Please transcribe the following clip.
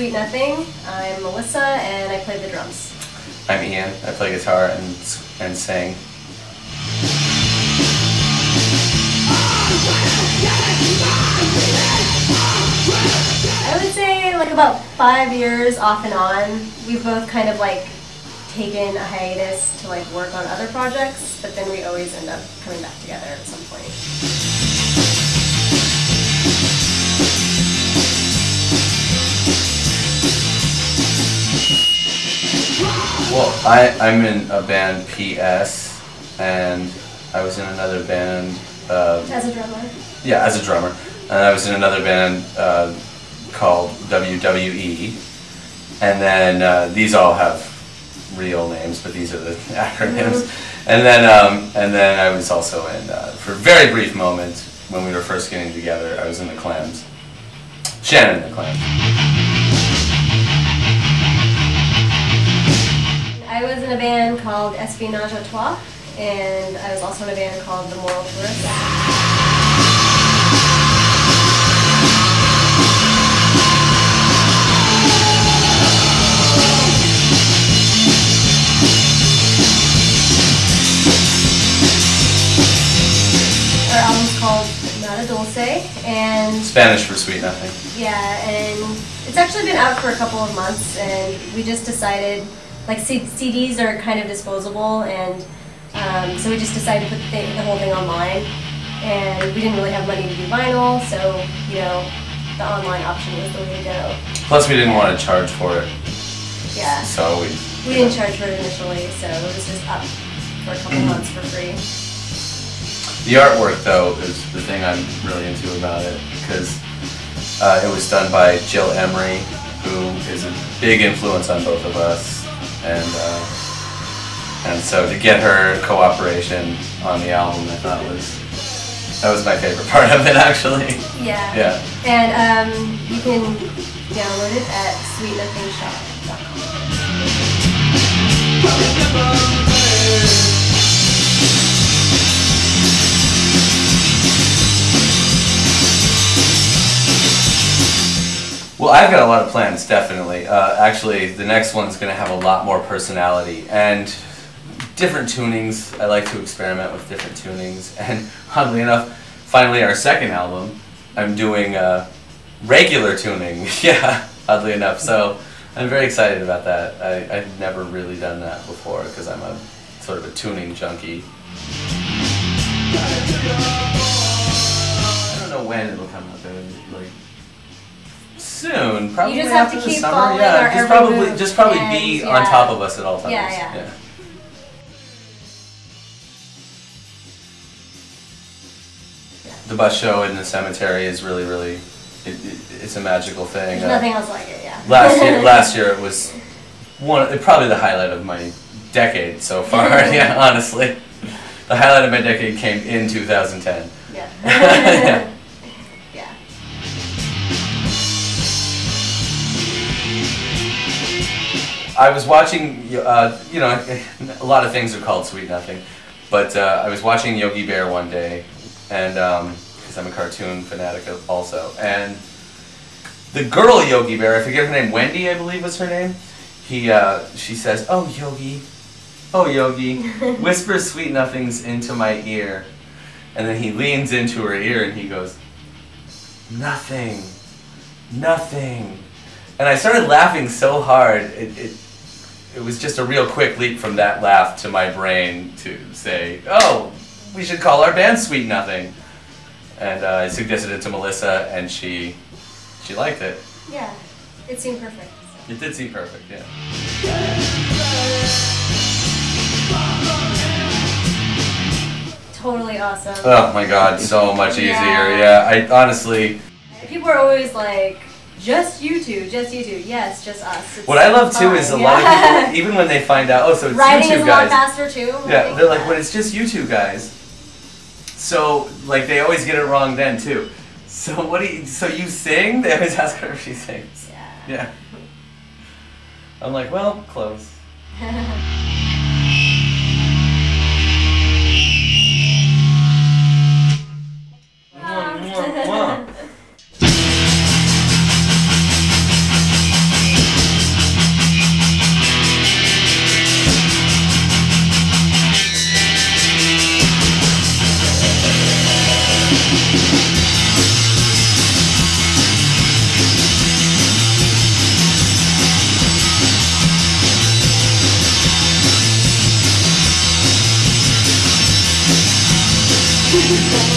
Sweet Nothing. I'm Melissa and I play the drums. I'm Ian. I play guitar and sing. I would say like about 5 years off and on. We've both kind of like taken a hiatus to like work on other projects, but then we always end up coming back together at some point. Well, I'm in a band, PS, and I was in another band. As a drummer? Yeah, as a drummer. And I was in another band called WWE. And then these all have real names, but these are the acronyms. Mm-hmm. And then I was also in, for a very brief moment, when we were first getting together, I was in the Clams. Shannon and the Clams. I was in a band called Espionage à Trois, and I was also in a band called The Moral Tourist. Our album's called Nada Dulce, and Spanish for Sweet Nothing. Yeah, and it's actually been out for a couple of months, and we just decided, like CDs are kind of disposable, and so we just decided to put the whole thing online, and we didn't really have money to do vinyl, so you know, the online option was the way to go. Plus we didn't want to charge for it. Yeah. So we didn't charge for it initially, so it was just up for a couple months for free. The artwork, though, is the thing I'm really into about it, because it was done by Jill Emery, who is a big influence on both of us, and so to get her cooperation on the album, I thought that was my favorite part of it, actually. Yeah. Yeah. And you can download it at sweetnothingshop.com. Well, I've got a lot of plans, definitely. Actually, the next one's going to have a lot more personality and different tunings. I like to experiment with different tunings. And oddly enough, finally our second album, I'm doing regular tuning. Yeah, oddly enough. So I'm very excited about that. I've never really done that before because I'm a sort of a tuning junkie. I don't know when it'll come out, though. Like, soon, probably you just have after to the keep summer. following Yeah, our just probably and, be on top of us at all times. Yeah. The bus show in the cemetery is really, it's a magical thing. There's nothing else like it. Yeah. Last year it was probably the highlight of my decade so far. Yeah, honestly, the highlight of my decade came in 2010. Yeah. Yeah. I was watching, you know, a lot of things are called Sweet Nothing, but I was watching Yogi Bear one day, and because I'm a cartoon fanatic also, and the girl Yogi Bear, I forget her name, Wendy I believe was her name, she says, oh Yogi, whisper sweet nothings into my ear, and then he leans into her ear and he goes, nothing, and I started laughing so hard, it was just a real quick leap from that laugh to my brain to say, oh, we should call our band Sweet Nothing. And I suggested it to Melissa, and she liked it. Yeah, it seemed perfect. So. It did seem perfect, yeah. Totally awesome. Oh my God, so much easier. Yeah, I honestly. People are always like, just you two. Yeah, it's just us. It's what I love too is a lot of people, even when they find out, oh, so it's writing you two is guys. a lot faster too. Yeah, they're like, but it's just you two guys. So like they always get it wrong then too. So so you sing? They always ask her if she sings. Yeah. I'm like, well, close. Yeah.